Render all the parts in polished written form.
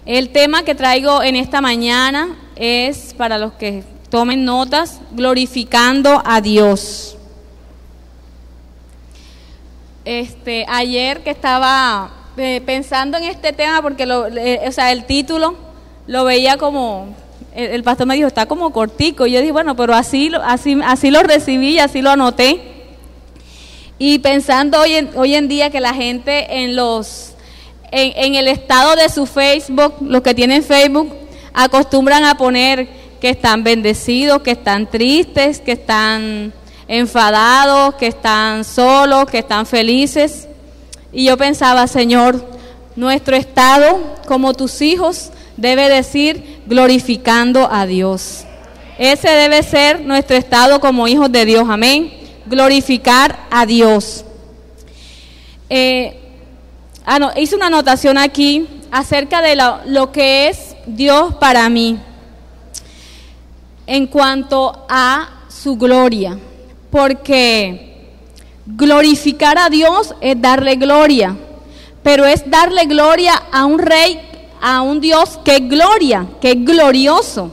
El tema que traigo en esta mañana es, para los que tomen notas, glorificando a Dios. Ayer que estaba pensando en este tema, porque el título lo veía como, el pastor me dijo, está como cortico. Y yo dije, bueno, pero así lo recibí y así lo anoté. Y pensando hoy en día que la gente en el estado de su Facebook, los que tienen Facebook, acostumbran a poner que están bendecidos, que están tristes, que están enfadados, que están solos, que están felices. Y yo pensaba, Señor, nuestro estado como tus hijos debe decir glorificando a Dios. Ese debe ser nuestro estado como hijos de Dios, amén. Glorificar a Dios. Hice una anotación aquí acerca de lo que es Dios para mí en cuanto a su gloria, porque glorificar a Dios es darle gloria, pero es darle gloria a un rey, a un Dios que es gloria, que es glorioso.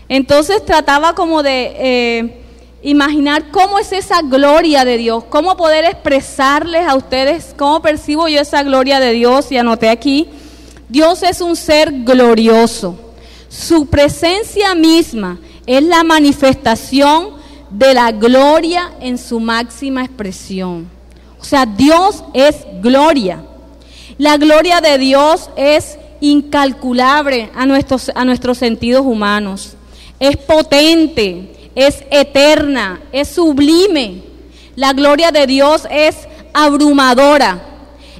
Entonces trataba como de imaginar cómo es esa gloria de Dios, cómo poder expresarles a ustedes cómo percibo yo esa gloria de Dios. Y anoté aquí, Dios es un ser glorioso. Su presencia misma es la manifestación de la gloria en su máxima expresión. O sea, Dios es gloria. La gloria de Dios es incalculable a nuestros sentidos humanos. Es potente, es eterna, es sublime. La gloria de Dios es abrumadora.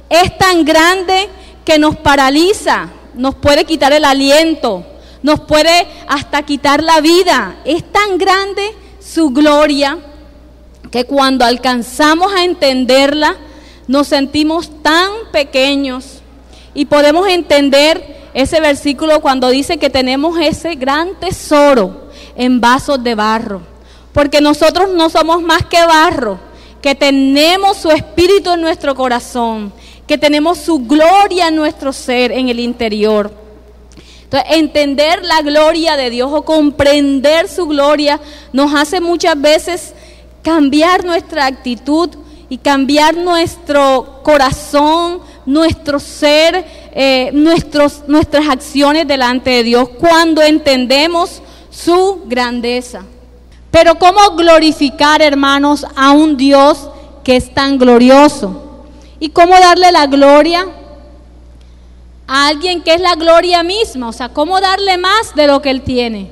Es tan grande que nos paraliza, nos puede quitar el aliento, nos puede hasta quitar la vida. Es tan grande su gloria que cuando alcanzamos a entenderla, nos sentimos tan pequeños. Y podemos entender ese versículo cuando dice que tenemos ese gran tesoro en vasos de barro, porque nosotros no somos más que barro, que tenemos su espíritu en nuestro corazón, que tenemos su gloria en nuestro ser, en el interior. Entonces, entender la gloria de Dios o comprender su gloria nos hace muchas veces cambiar nuestra actitud y cambiar nuestro corazón, nuestro ser, nuestras acciones delante de Dios cuando entendemos su grandeza. Pero ¿cómo glorificar, hermanos, a un Dios que es tan glorioso? ¿Y cómo darle la gloria a alguien que es la gloria misma? O sea, ¿cómo darle más de lo que Él tiene?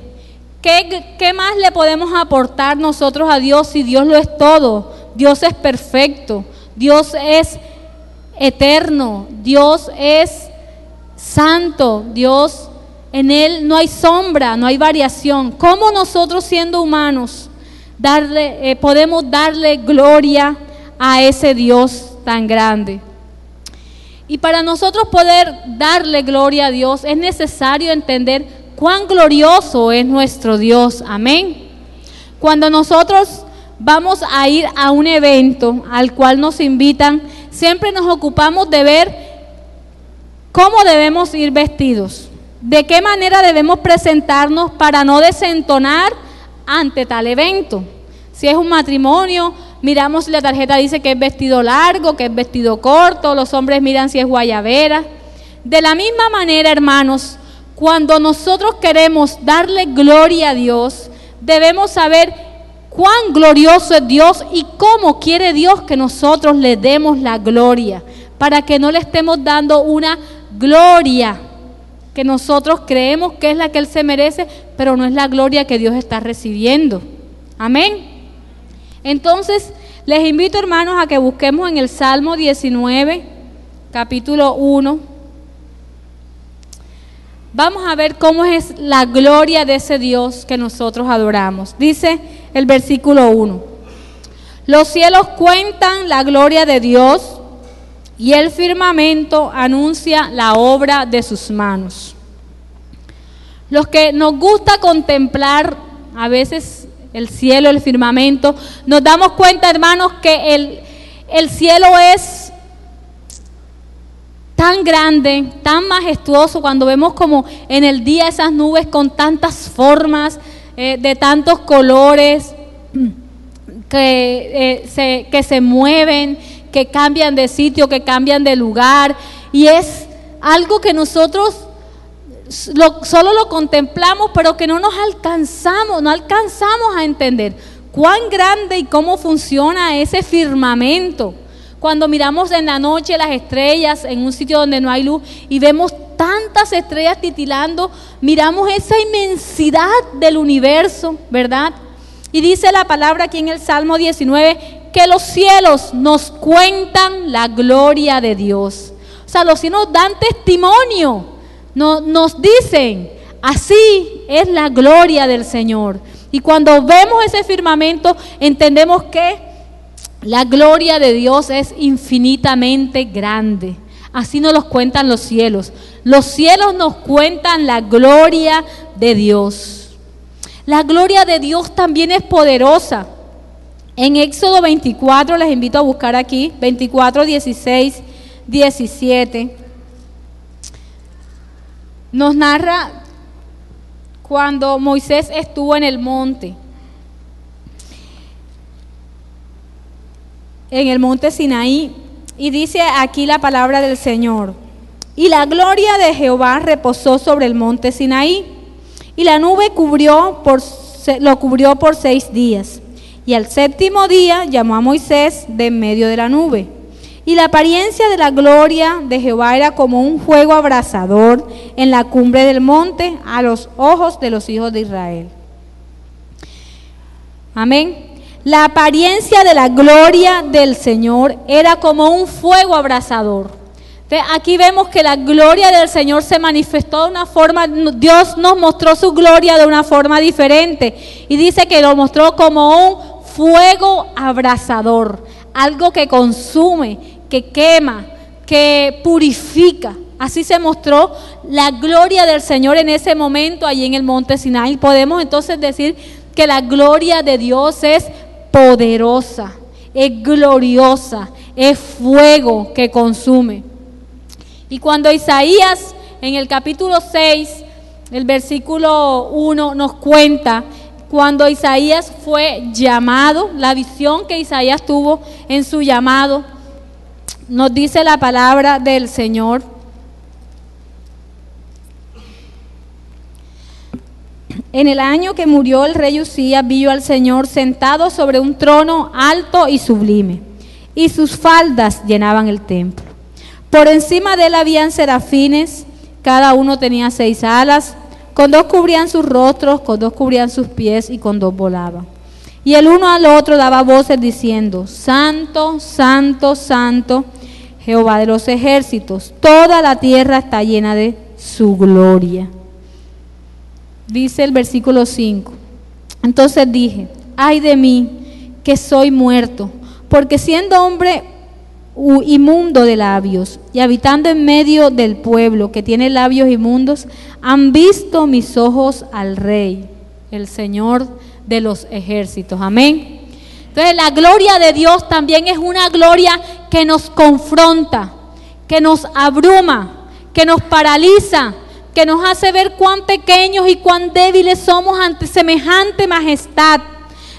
¿Qué más le podemos aportar nosotros a Dios si Dios lo es todo? Dios es perfecto, Dios es eterno, Dios es santo, Dios, en Él no hay sombra, no hay variación. ¿Cómo nosotros, siendo humanos, podemos darle gloria a ese Dios tan grande? Y para nosotros poder darle gloria a Dios es necesario entender cuán glorioso es nuestro Dios. Amén. Cuando nosotros vamos a ir a un evento al cual nos invitan, siempre nos ocupamos de ver cómo debemos ir vestidos, de qué manera debemos presentarnos para no desentonar ante tal evento. Si es un matrimonio, miramos si la tarjeta dice que es vestido largo, que es vestido corto, los hombres miran si es guayabera. De la misma manera, hermanos, cuando nosotros queremos darle gloria a Dios, debemos saber cuán glorioso es Dios y cómo quiere Dios que nosotros le demos la gloria, para que no le estemos dando una gloria que nosotros creemos que es la que Él se merece, pero no es la gloria que Dios está recibiendo. Amén. Entonces, les invito, hermanos, a que busquemos en el Salmo 19, capítulo 1. Vamos a ver cómo es la gloria de ese Dios que nosotros adoramos. Dice el versículo 1: los cielos cuentan la gloria de Dios, y el firmamento anuncia la obra de sus manos. Los que nos gusta contemplar a veces el cielo, el firmamento, nos damos cuenta, hermanos, que el cielo es tan grande, tan majestuoso, cuando vemos como en el día esas nubes con tantas formas, de tantos colores, que se mueven, que cambian de sitio, que cambian de lugar, y es algo que nosotros solo lo contemplamos, pero que no alcanzamos a entender cuán grande y cómo funciona ese firmamento. Cuando miramos en la noche las estrellas en un sitio donde no hay luz y vemos tantas estrellas titilando, miramos esa inmensidad del universo, ¿verdad? Y dice la palabra aquí en el Salmo 19 que los cielos nos cuentan la gloria de Dios. O sea, los cielos dan testimonio, nos dicen, así es la gloria del Señor. Y cuando vemos ese firmamento, entendemos que la gloria de Dios es infinitamente grande. Así nos lo cuentan los cielos. Los cielos nos cuentan la gloria de Dios. La gloria de Dios también es poderosa. En Éxodo 24, les invito a buscar aquí, 24, 16, 17, nos narra cuando Moisés estuvo en el monte Sinaí, y dice aquí la palabra del Señor: y la gloria de Jehová reposó sobre el monte Sinaí, y la nube lo cubrió por 6 días, y al 7º día llamó a Moisés de en medio de la nube, y la apariencia de la gloria de Jehová era como un fuego abrasador en la cumbre del monte a los ojos de los hijos de Israel. Amén. La apariencia de la gloria del Señor era como un fuego abrasador. Entonces, aquí vemos que la gloria del Señor se manifestó de una forma, Dios nos mostró su gloria de una forma diferente. Y dice que lo mostró como un fuego abrasador, algo que consume, que quema, que purifica. Así se mostró la gloria del Señor en ese momento allí en el monte Sinaí. Podemos entonces decir que la gloria de Dios es poderosa, es gloriosa, es fuego que consume. Y cuando Isaías en el capítulo 6, el versículo 1 nos cuenta, cuando Isaías fue llamado, la visión que Isaías tuvo en su llamado, nos dice la palabra del Señor: en el año que murió el rey Usías, vi yo al Señor sentado sobre un trono alto y sublime, y sus faldas llenaban el templo. Por encima de él habían serafines, cada uno tenía 6 alas, con 2 cubrían sus rostros, con 2 cubrían sus pies, y con 2 volaban. Y el uno al otro daba voces diciendo: Santo, Santo, Santo, Jehová de los ejércitos, toda la tierra está llena de su gloria. Dice el versículo 5: entonces dije, ay de mí, que soy muerto, porque siendo hombre inmundo de labios, y habitando en medio del pueblo que tiene labios inmundos, han visto mis ojos al Rey, el Señor de los ejércitos. Amén. Entonces la gloria de Dios también es una gloria que nos confronta, que nos abruma, que nos paraliza, que nos hace ver cuán pequeños y cuán débiles somos ante semejante majestad.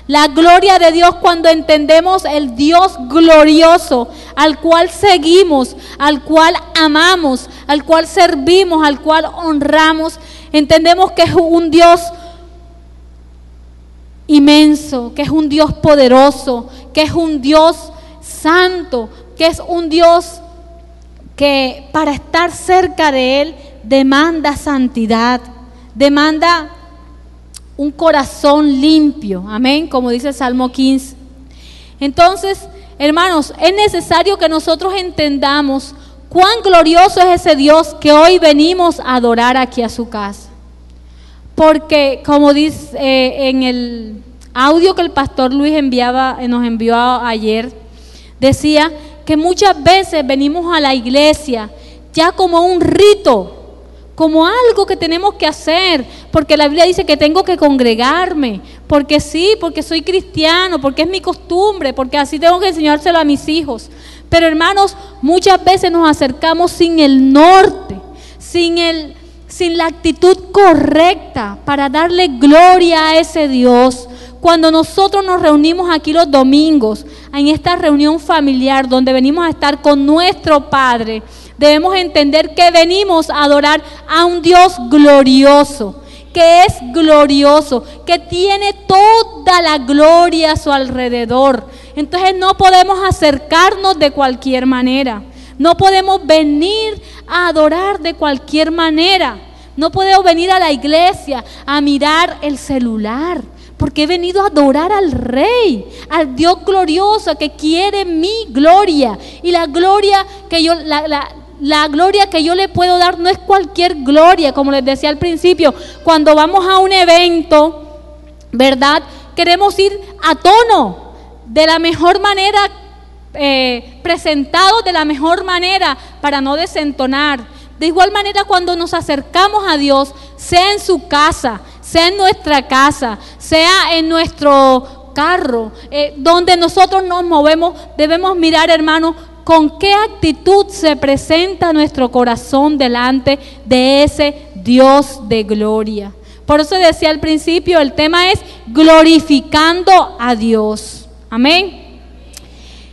La gloria de Dios, cuando entendemos el Dios glorioso al cual seguimos, al cual amamos, al cual servimos, al cual honramos, entendemos que es un Dios inmenso, que es un Dios poderoso, que es un Dios santo, que es un Dios que para estar cerca de Él demanda santidad, demanda un corazón limpio, amén, como dice el Salmo 15. Entonces, hermanos, es necesario que nosotros entendamos cuán glorioso es ese Dios que hoy venimos a adorar aquí a su casa. Porque, como dice en el audio que el pastor Luis nos envió ayer, decía que muchas veces venimos a la iglesia ya como un rito, como algo que tenemos que hacer, porque la Biblia dice que tengo que congregarme, porque sí, porque soy cristiano, porque es mi costumbre, porque así tengo que enseñárselo a mis hijos. Pero hermanos, muchas veces nos acercamos sin el norte, sin la actitud correcta para darle gloria a ese Dios. Cuando nosotros nos reunimos aquí los domingos, en esta reunión familiar donde venimos a estar con nuestro Padre, debemos entender que venimos a adorar a un Dios glorioso, que es glorioso, que tiene toda la gloria a su alrededor. Entonces no podemos acercarnos de cualquier manera, no podemos venir a adorar de cualquier manera, no podemos venir a la iglesia a mirar el celular, porque he venido a adorar al Rey, al Dios glorioso que quiere mi gloria. Y la gloria que la gloria que yo le puedo dar no es cualquier gloria, como les decía al principio. Cuando vamos a un evento, ¿verdad? Queremos ir a tono, de la mejor manera, presentados de la mejor manera para no desentonar. De igual manera, cuando nos acercamos a Dios, sea en su casa, sea en nuestra casa, sea en nuestro carro, donde nosotros nos movemos, debemos mirar, hermanos, con qué actitud se presenta nuestro corazón delante de ese Dios de gloria. Por eso decía al principio, el tema es glorificando a Dios. Amén.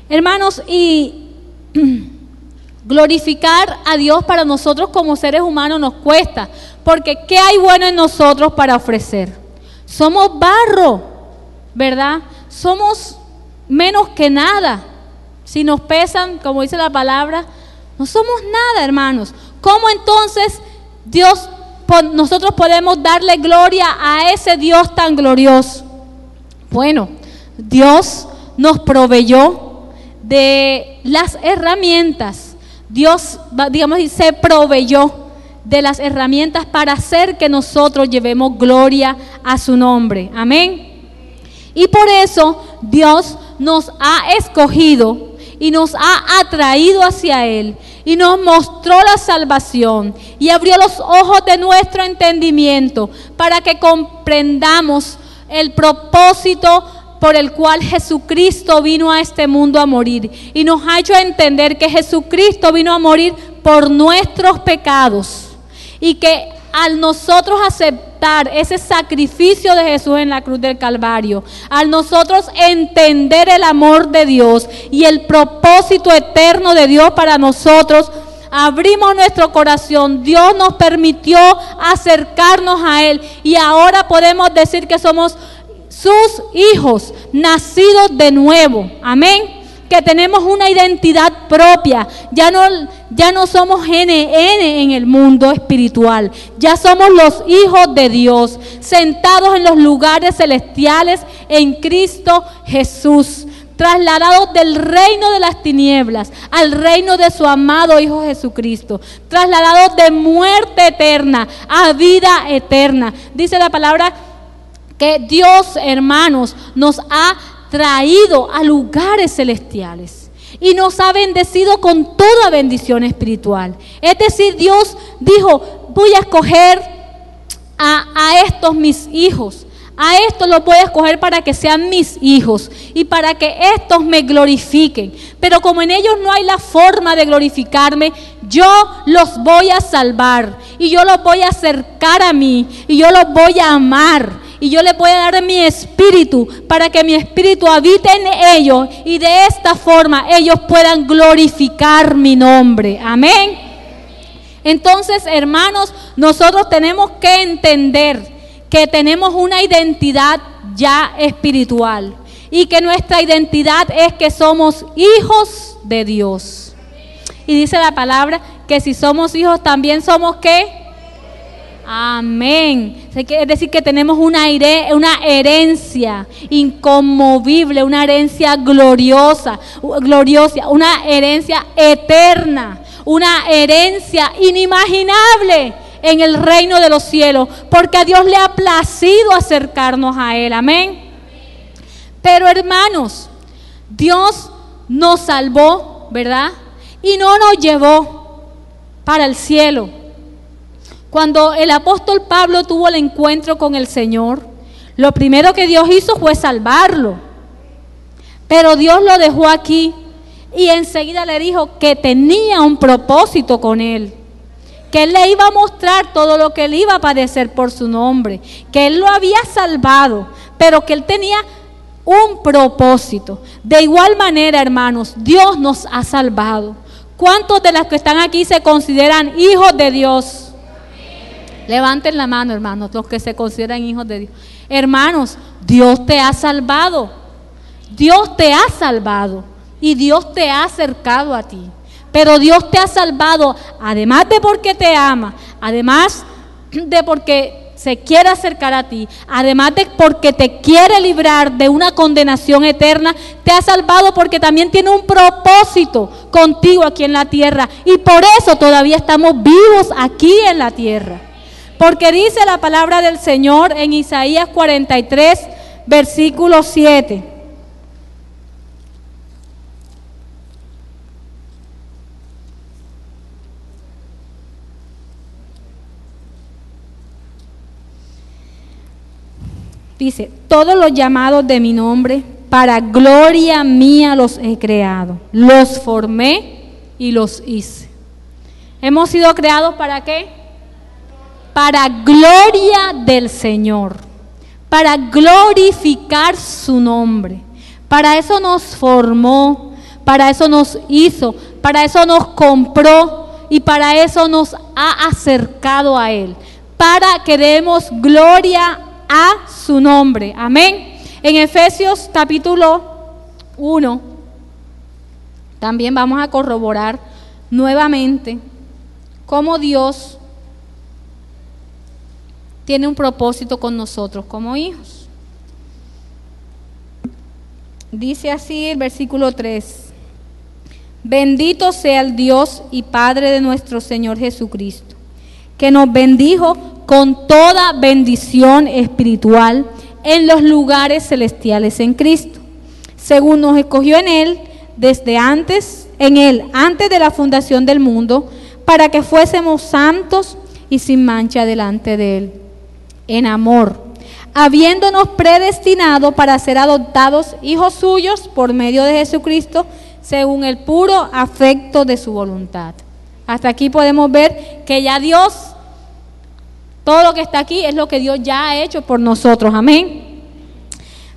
Hermanos, y glorificar a Dios para nosotros como seres humanos nos cuesta, porque ¿qué hay bueno en nosotros para ofrecer? Somos barro, ¿verdad? Somos menos que nada. Si nos pesan, como dice la palabra, no somos nada, hermanos. ¿Cómo entonces nosotros podemos darle gloria a ese Dios tan glorioso? Bueno, Dios nos proveyó de las herramientas. Dios, digamos, se proveyó de las herramientas para hacer que nosotros llevemos gloria a su nombre. Amén. Y por eso Dios nos ha escogido y nos ha atraído hacia Él y nos mostró la salvación y abrió los ojos de nuestro entendimiento para que comprendamos el propósito por el cual Jesucristo vino a este mundo a morir, y nos ha hecho entender que Jesucristo vino a morir por nuestros pecados, y que al nosotros aceptar ese sacrificio de Jesús en la cruz del Calvario, al nosotros entender el amor de Dios y el propósito eterno de Dios para nosotros, abrimos nuestro corazón. Dios nos permitió acercarnos a Él, y ahora podemos decir que somos sus hijos, nacidos de nuevo. Amén. Que tenemos una identidad propia. Ya no somos NN en el mundo espiritual. Ya somos los hijos de Dios, sentados en los lugares celestiales en Cristo Jesús, trasladados del reino de las tinieblas al reino de su amado Hijo Jesucristo, trasladados de muerte eterna a vida eterna. Dice la palabra que Dios, hermanos, nos ha traído a lugares celestiales y nos ha bendecido con toda bendición espiritual. Es decir, Dios dijo: voy a escoger a estos mis hijos, a estos los voy a escoger para que sean mis hijos y para que estos me glorifiquen. Pero como en ellos no hay la forma de glorificarme, yo los voy a salvar y yo los voy a acercar a mí y yo los voy a amar. Y yo les voy a dar mi espíritu para que mi espíritu habite en ellos, y de esta forma ellos puedan glorificar mi nombre. Amén. Entonces, hermanos, nosotros tenemos que entender que tenemos una identidad ya espiritual, y que nuestra identidad es que somos hijos de Dios. Y dice la palabra que si somos hijos también somos ¿qué? Amén. Es decir, que tenemos una herencia inconmovible, una herencia gloriosa, una herencia eterna, una herencia inimaginable en el reino de los cielos, porque a Dios le ha placido acercarnos a Él. Amén. Pero hermanos, Dios nos salvó, ¿verdad? Y no nos llevó para el cielo. Cuando el apóstol Pablo tuvo el encuentro con el Señor, lo primero que Dios hizo fue salvarlo. Pero Dios lo dejó aquí, Y enseguida le dijo que tenía un propósito con él, que él le iba a mostrar todo lo que él iba a padecer por su nombre, que él lo había salvado, pero que él tenía un propósito. De igual manera, hermanos, Dios nos ha salvado. ¿Cuántos de los que están aquí se consideran hijos de Dios? Levanten la mano, hermanos, los que se consideran hijos de Dios. Hermanos, Dios te ha salvado. Dios te ha salvado y Dios te ha acercado a ti. Pero Dios te ha salvado, además de porque te ama, además de porque se quiere acercar a ti, además de porque te quiere librar de una condenación eterna, te ha salvado porque también tiene un propósito contigo aquí en la tierra. Y por eso todavía estamos vivos aquí en la tierra. Porque dice la palabra del Señor en Isaías 43, versículo 7. Dice, todos los llamados de mi nombre, para gloria mía los he creado, los formé y los hice. ¿Hemos sido creados para qué? Para gloria del Señor, para glorificar su nombre. Para eso nos formó, para eso nos hizo, para eso nos compró y para eso nos ha acercado a Él, para que demos gloria a su nombre. Amén. En Efesios capítulo 1 también vamos a corroborar nuevamente cómo Dios tiene un propósito con nosotros como hijos. Dice así el versículo 3: bendito sea el Dios y Padre de nuestro Señor Jesucristo, que nos bendijo con toda bendición espiritual en los lugares celestiales en Cristo, según nos escogió en Él desde antes, antes de la fundación del mundo, para que fuésemos santos y sin mancha delante de Él, en amor, habiéndonos predestinado para ser adoptados hijos suyos por medio de Jesucristo, según el puro afecto de su voluntad. Hasta aquí podemos ver que ya Dios, todo lo que está aquí es lo que Dios ya ha hecho por nosotros. Amén.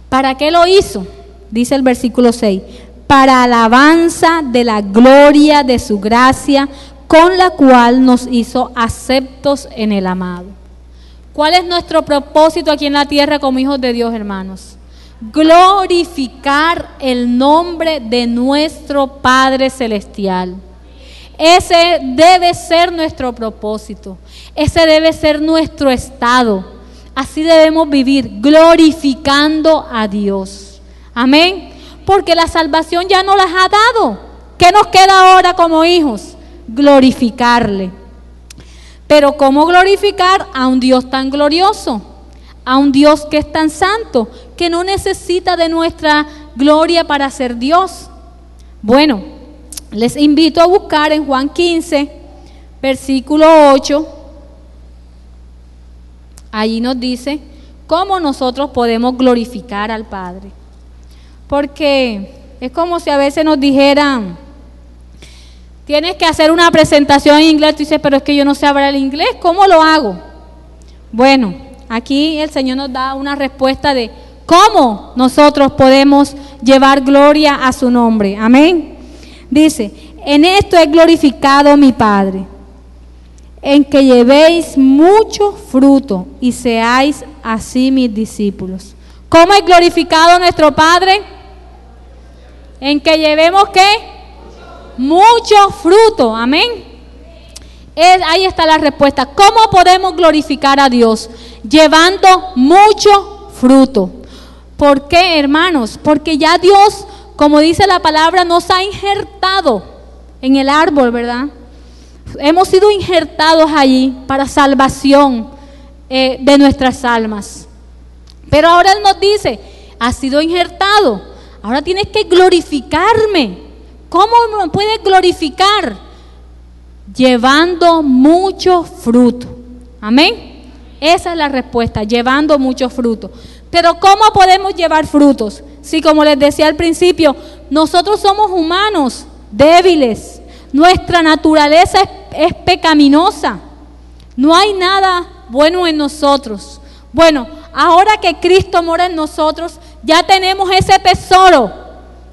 ¿Para qué lo hizo? Dice el versículo 6. Para alabanza de la gloria de su gracia, con la cual nos hizo aceptos en el amado. ¿Cuál es nuestro propósito aquí en la tierra como hijos de Dios, hermanos? Glorificar el nombre de nuestro Padre Celestial. Ese debe ser nuestro propósito. Ese debe ser nuestro estado. Así debemos vivir, glorificando a Dios. Amén. Porque la salvación ya nos las ha dado. ¿Qué nos queda ahora como hijos? Glorificarle. Pero ¿cómo glorificar a un Dios tan glorioso? A un Dios que es tan santo, que no necesita de nuestra gloria para ser Dios. Bueno, les invito a buscar en Juan 15, versículo 8. Allí nos dice cómo nosotros podemos glorificar al Padre. Porque es como si a veces nos dijeran, tienes que hacer una presentación en inglés. Tú dices, pero es que yo no sé hablar el inglés, ¿cómo lo hago? Bueno, aquí el Señor nos da una respuesta de cómo nosotros podemos llevar gloria a su nombre. Amén. Dice, en esto es glorificado mi Padre, en que llevéis mucho fruto y seáis así mis discípulos. ¿Cómo es glorificado nuestro Padre? En que llevemos ¿qué? Mucho fruto. Amén. Ahí está la respuesta. ¿Cómo podemos glorificar a Dios? Llevando mucho fruto. ¿Por qué, hermanos? Porque ya Dios, como dice la palabra, nos ha injertado en el árbol, ¿verdad? Hemos sido injertados allí para salvación de nuestras almas. Pero ahora Él nos dice, has sido injertado, ahora tienes que glorificarme. ¿Cómo me puedes glorificar? Llevando mucho fruto. Amén. Esa es la respuesta, llevando mucho fruto. Pero ¿cómo podemos llevar frutos? Si, como les decía al principio, nosotros somos humanos, débiles. Nuestra naturaleza es pecaminosa. No hay nada bueno en nosotros. Bueno, ahora que Cristo mora en nosotros, ya tenemos ese tesoro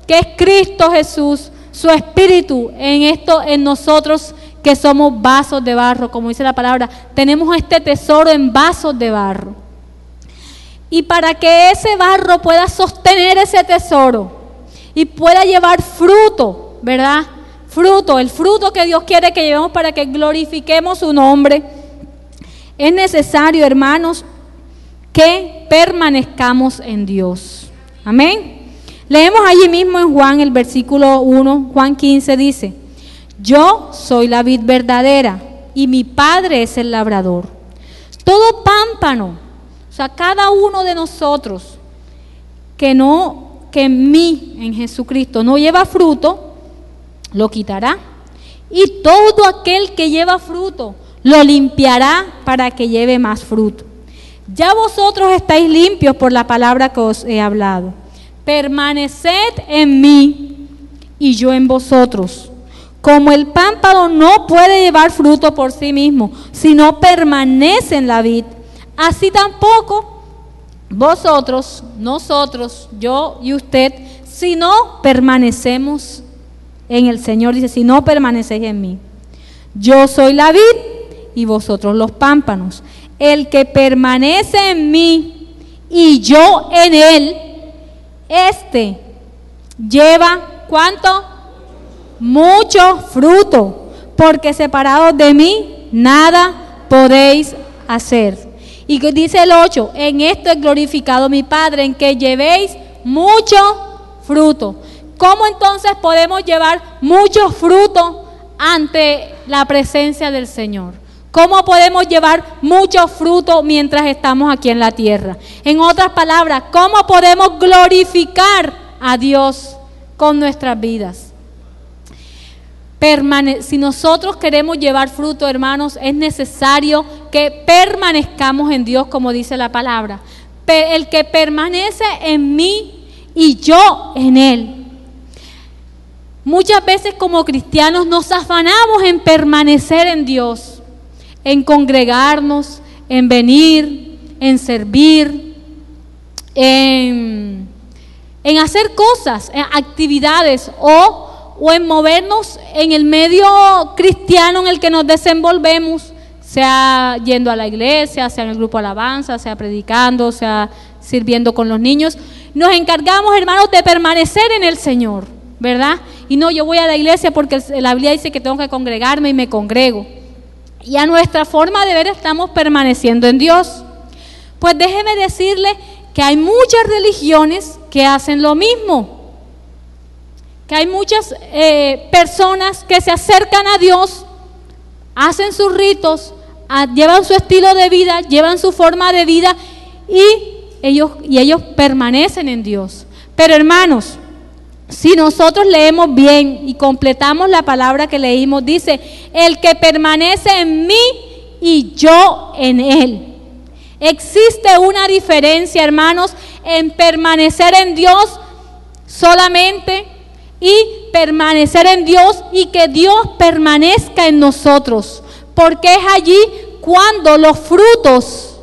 que es Cristo Jesús, su Espíritu en nosotros, que somos vasos de barro, como dice la palabra. Tenemos este tesoro en vasos de barro. Y para que ese barro pueda sostener ese tesoro y pueda llevar fruto, ¿verdad? Fruto, el fruto que Dios quiere que llevemos para que glorifiquemos su nombre, es necesario, hermanos, que permanezcamos en Dios. Amén. Leemos allí mismo en Juan el versículo 1, Juan 15 dice: yo soy la vid verdadera y mi Padre es el labrador. Todo pámpano, o sea, cada uno de nosotros que en mí, en Jesucristo, no lleva fruto, lo quitará. Y todo aquel que lleva fruto, lo limpiará para que lleve más fruto. Ya vosotros estáis limpios por la palabra que os he hablado. Permaneced en mí y yo en vosotros. Como el pámpano no puede llevar fruto por sí mismo, si no permanece en la vid, así tampoco vosotros, nosotros, yo y usted, si no permanecemos en el Señor. Dice, si no permanecéis en mí. Yo soy la vid y vosotros los pámpanos. El que permanece en mí y yo en él, este lleva, ¿cuánto? Mucho fruto, porque separados de mí nada podéis hacer. Y dice el 8, en esto es glorificado mi Padre, en que llevéis mucho fruto. ¿Cómo entonces podemos llevar mucho fruto ante la presencia del Señor? ¿Cómo podemos llevar mucho fruto mientras estamos aquí en la tierra? En otras palabras, ¿cómo podemos glorificar a Dios con nuestras vidas? Si nosotros queremos llevar fruto, hermanos, es necesario que permanezcamos en Dios, como dice la palabra. El que permanece en mí y yo en él. Muchas veces como cristianos nos afanamos en permanecer en Dios, en congregarnos, en venir, en servir, en hacer cosas, en actividades o en movernos en el medio cristiano en el que nos desenvolvemos, sea yendo a la iglesia, sea en el grupo alabanza, sea predicando, sea sirviendo con los niños. Nos encargamos, hermanos, de permanecer en el Señor, ¿verdad? Y no, yo voy a la iglesia porque la Biblia dice que tengo que congregarme y me congrego. Y a nuestra forma de ver estamos permaneciendo en Dios. Pues déjeme decirle que hay muchas religiones que hacen lo mismo. Que hay muchas personas que se acercan a Dios, hacen sus ritos, llevan su estilo de vida, llevan su forma de vida y ellos permanecen en Dios. Pero hermanos, si nosotros leemos bien y completamos la palabra que leímos, dice, el que permanece en mí y yo en él. Existe una diferencia, hermanos, en permanecer en Dios solamente y permanecer en Dios y que Dios permanezca en nosotros, porque es allí cuando los frutos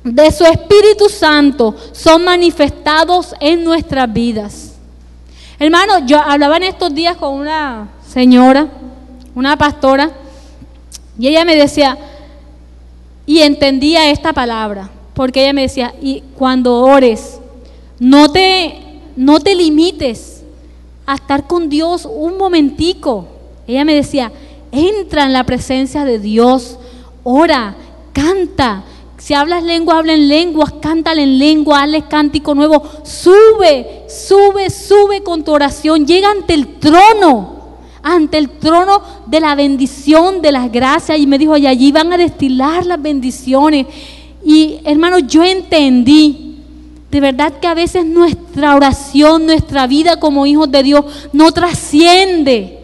de su Espíritu Santo son manifestados en nuestras vidas. Hermano, yo hablaba en estos días con una señora, una pastora, y ella me decía, y entendía esta palabra, porque ella me decía, y cuando ores, no te limites a estar con Dios un momentico. Ella me decía, entra en la presencia de Dios, ora, canta. Si hablas lengua, habla en lenguas, cántale en lengua, hazle cántico nuevo. Sube con tu oración, llega ante el trono de la bendición, de las gracias. Y me dijo, y allí van a destilar las bendiciones. Y hermano, yo entendí. De verdad que a veces nuestra oración, nuestra vida como hijos de Dios no trasciende,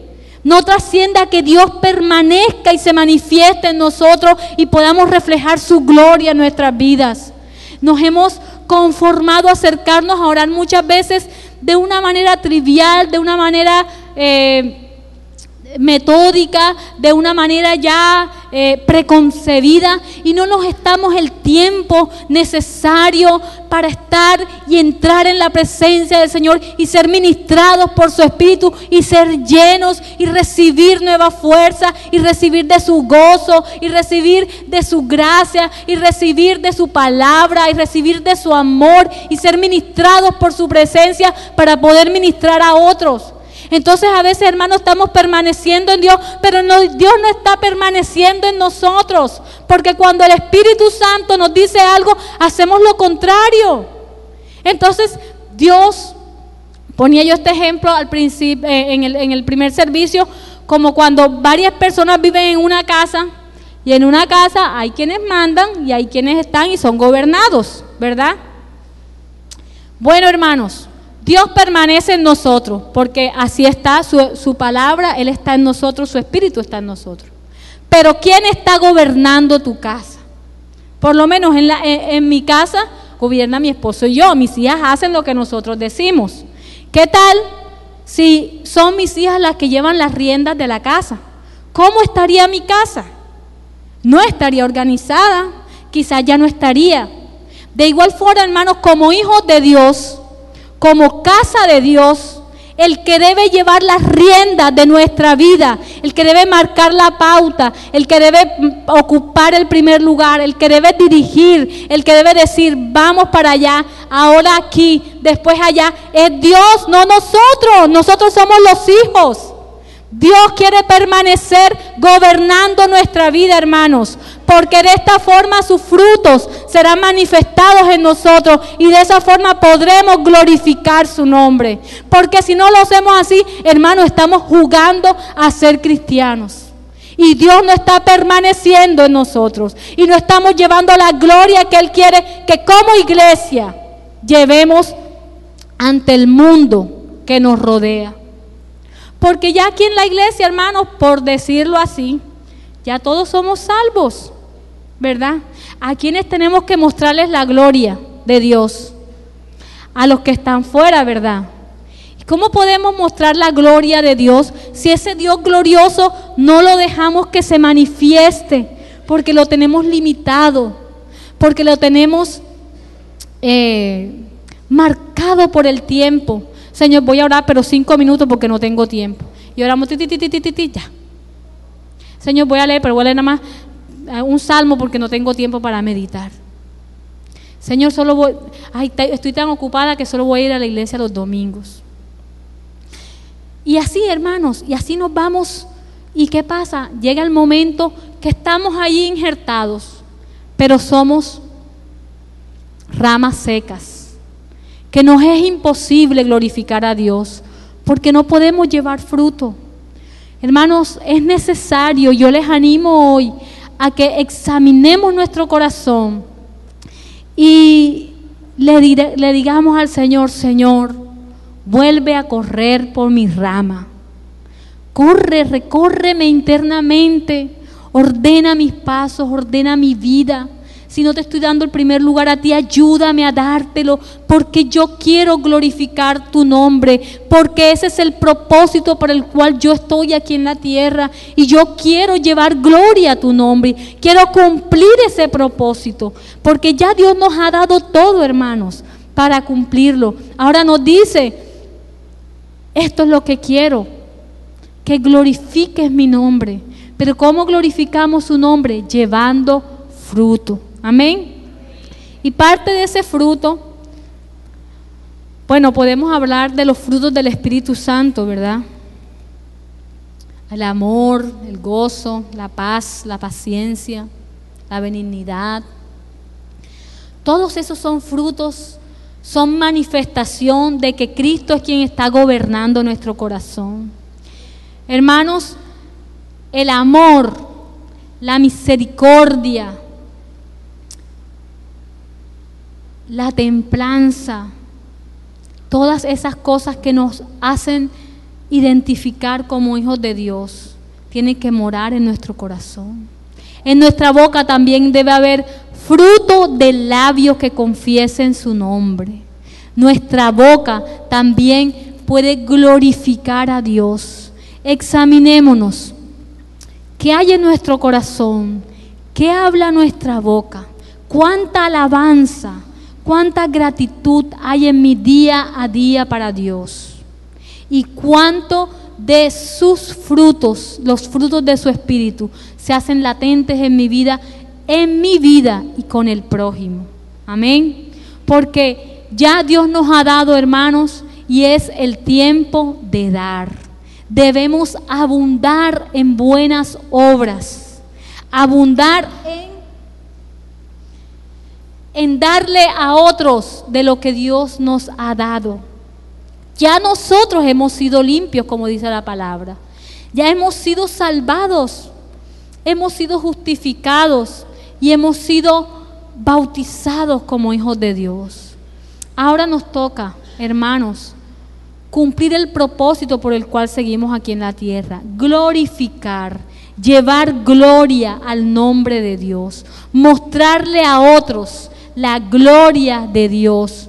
No trasciende a que Dios permanezca y se manifieste en nosotros y podamos reflejar su gloria en nuestras vidas. Nos hemos conformado a acercarnos a orar muchas veces de una manera trivial, de una manera metódica, de una manera ya preconcebida, y no nos damos el tiempo necesario para estar y entrar en la presencia del Señor y ser ministrados por su Espíritu y ser llenos y recibir nueva fuerza y recibir de su gozo y recibir de su gracia y recibir de su palabra y recibir de su amor y ser ministrados por su presencia para poder ministrar a otros. Entonces a veces, hermanos, estamos permaneciendo en Dios, pero Dios no está permaneciendo en nosotros, porque cuando el Espíritu Santo nos dice algo, hacemos lo contrario. Entonces Dios, ponía yo este ejemplo al principio, en el primer servicio, como cuando varias personas viven en una casa, y en una casa hay quienes mandan y hay quienes están y son gobernados, ¿verdad? Bueno, hermanos, Dios permanece en nosotros, porque así está su palabra, Él está en nosotros, su Espíritu está en nosotros. Pero ¿quién está gobernando tu casa? Por lo menos en mi casa gobierna mi esposo y yo. Mis hijas hacen lo que nosotros decimos. ¿Qué tal si son mis hijas las que llevan las riendas de la casa? ¿Cómo estaría mi casa? No estaría organizada, quizás ya no estaría. De igual forma, hermanos, como hijos de Dios, como casa de Dios, el que debe llevar las riendas de nuestra vida, el que debe marcar la pauta, el que debe ocupar el primer lugar, el que debe dirigir, el que debe decir, vamos para allá, ahora aquí, después allá, es Dios, no nosotros. Nosotros somos los hijos. Dios quiere permanecer gobernando nuestra vida, hermanos, porque de esta forma sus frutos serán manifestados en nosotros y de esa forma podremos glorificar su nombre. Porque si no lo hacemos así, hermanos, estamos jugando a ser cristianos. Y Dios no está permaneciendo en nosotros y no estamos llevando la gloria que Él quiere que como iglesia llevemos ante el mundo que nos rodea. Porque ya aquí en la iglesia, hermanos, por decirlo así, ya todos somos salvos, ¿verdad? A quienes tenemos que mostrarles la gloria de Dios, a los que están fuera, ¿verdad? ¿Y cómo podemos mostrar la gloria de Dios si ese Dios glorioso no lo dejamos que se manifieste? Porque lo tenemos limitado, porque lo tenemos marcado por el tiempo. Señor, voy a orar, pero 5 minutos porque no tengo tiempo. Y oramos, ya. Señor, voy a leer, pero voy a leer nada más un salmo porque no tengo tiempo para meditar. Señor, estoy tan ocupada que solo voy a ir a la iglesia los domingos. Y así, hermanos, y así nos vamos. ¿Y qué pasa? Llega el momento que estamos ahí injertados, pero somos ramas secas, que nos es imposible glorificar a Dios, porque no podemos llevar fruto. Hermanos, es necesario, yo les animo hoy a que examinemos nuestro corazón y le digamos al Señor, Señor, vuelve a correr por mi rama. Recórreme internamente, ordena mis pasos, ordena mi vida. Si no te estoy dando el primer lugar a ti, ayúdame a dártelo, porque yo quiero glorificar tu nombre, porque ese es el propósito por el cual yo estoy aquí en la tierra, y yo quiero llevar gloria a tu nombre, quiero cumplir ese propósito, porque ya Dios nos ha dado todo, hermanos, para cumplirlo. Ahora nos dice, esto es lo que quiero, que glorifiques mi nombre. Pero ¿cómo glorificamos su nombre? Llevando fruto. Amén. Y parte de ese fruto, bueno, podemos hablar de los frutos del Espíritu Santo, ¿verdad? El amor, el gozo, la paz, la paciencia, la benignidad. Todos esos son frutos, son manifestación de que Cristo es quien está gobernando nuestro corazón. Hermanos, el amor, la misericordia, la templanza, todas esas cosas que nos hacen identificar como hijos de Dios, tiene que morar en nuestro corazón. En nuestra boca también debe haber fruto de labios que confiesen su nombre. Nuestra boca también puede glorificar a Dios. Examinémonos. ¿Qué hay en nuestro corazón? ¿Qué habla nuestra boca? ¿Cuánta alabanza, cuánta gratitud hay en mi día a día para Dios? ¿Y cuánto de sus frutos, los frutos de su Espíritu, se hacen latentes en mi vida y con el prójimo? Amén. Porque ya Dios nos ha dado, hermanos, y es el tiempo de dar. Debemos abundar en buenas obras, abundar en darle a otros de lo que Dios nos ha dado. Ya nosotros hemos sido limpios, como dice la palabra. Ya hemos sido salvados, hemos sido justificados y hemos sido bautizados como hijos de Dios. Ahora nos toca, hermanos, cumplir el propósito por el cual seguimos aquí en la tierra, glorificar, llevar gloria al nombre de Dios, mostrarle a otros la gloria de Dios,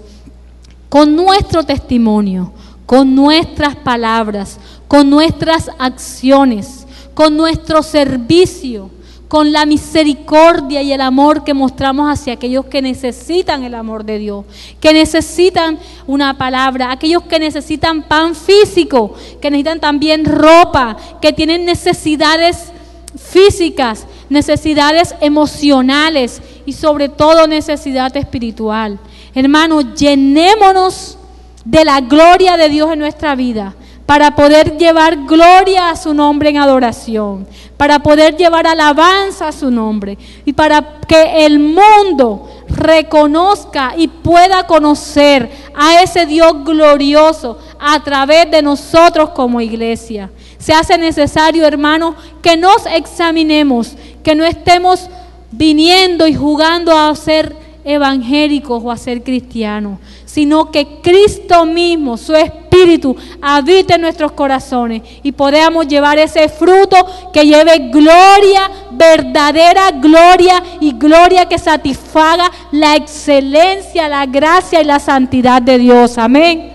con nuestro testimonio, con nuestras palabras, con nuestras acciones, con nuestro servicio, con la misericordia y el amor que mostramos hacia aquellos que necesitan el amor de Dios, que necesitan una palabra, aquellos que necesitan pan físico, que necesitan también ropa, que tienen necesidades físicas, necesidades emocionales y sobre todo necesidad espiritual. Hermanos, llenémonos de la gloria de Dios en nuestra vida para poder llevar gloria a su nombre en adoración, para poder llevar alabanza a su nombre y para que el mundo reconozca y pueda conocer a ese Dios glorioso a través de nosotros como iglesia. Se hace necesario, hermanos, que nos examinemos, que no estemos viniendo y jugando a ser evangélicos o a ser cristianos, sino que Cristo mismo, su Espíritu, habite en nuestros corazones y podamos llevar ese fruto que lleve gloria, verdadera gloria y gloria que satisfaga la excelencia, la gracia y la santidad de Dios. Amén.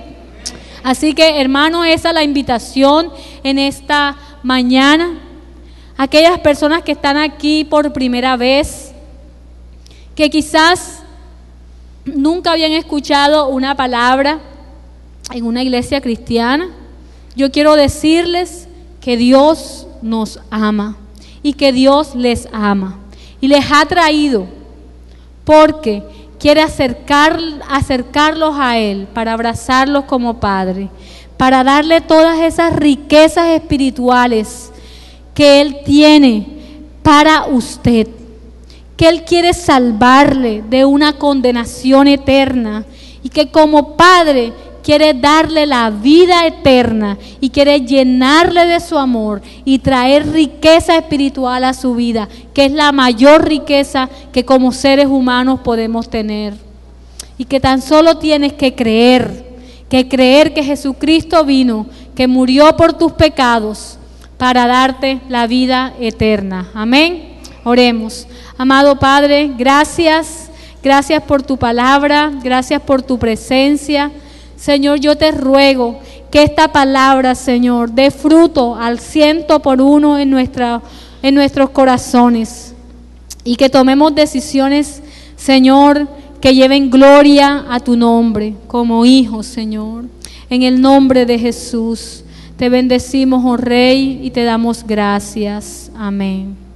Así que, hermanos, esa es la invitación en esta mañana. Aquellas personas que están aquí por primera vez, que quizás nunca habían escuchado una palabra en una iglesia cristiana, yo quiero decirles que Dios nos ama y que Dios les ama y les ha traído porque quiere acercarlos a Él para abrazarlos como Padre, para darle todas esas riquezas espirituales que Él tiene para usted, que Él quiere salvarle de una condenación eterna y que como Padre quiere darle la vida eterna y quiere llenarle de su amor y traer riqueza espiritual a su vida, que es la mayor riqueza que como seres humanos podemos tener. Y que tan solo tienes que creer que Jesucristo vino, que murió por tus pecados para darte la vida eterna. Amén. Oremos. Amado Padre, gracias por tu palabra, gracias por tu presencia. Señor, yo te ruego que esta palabra, Señor, dé fruto al 100% en nuestros corazones y que tomemos decisiones, Señor, que lleven gloria a tu nombre como hijos, Señor. En el nombre de Jesús te bendecimos, oh Rey, y te damos gracias. Amén.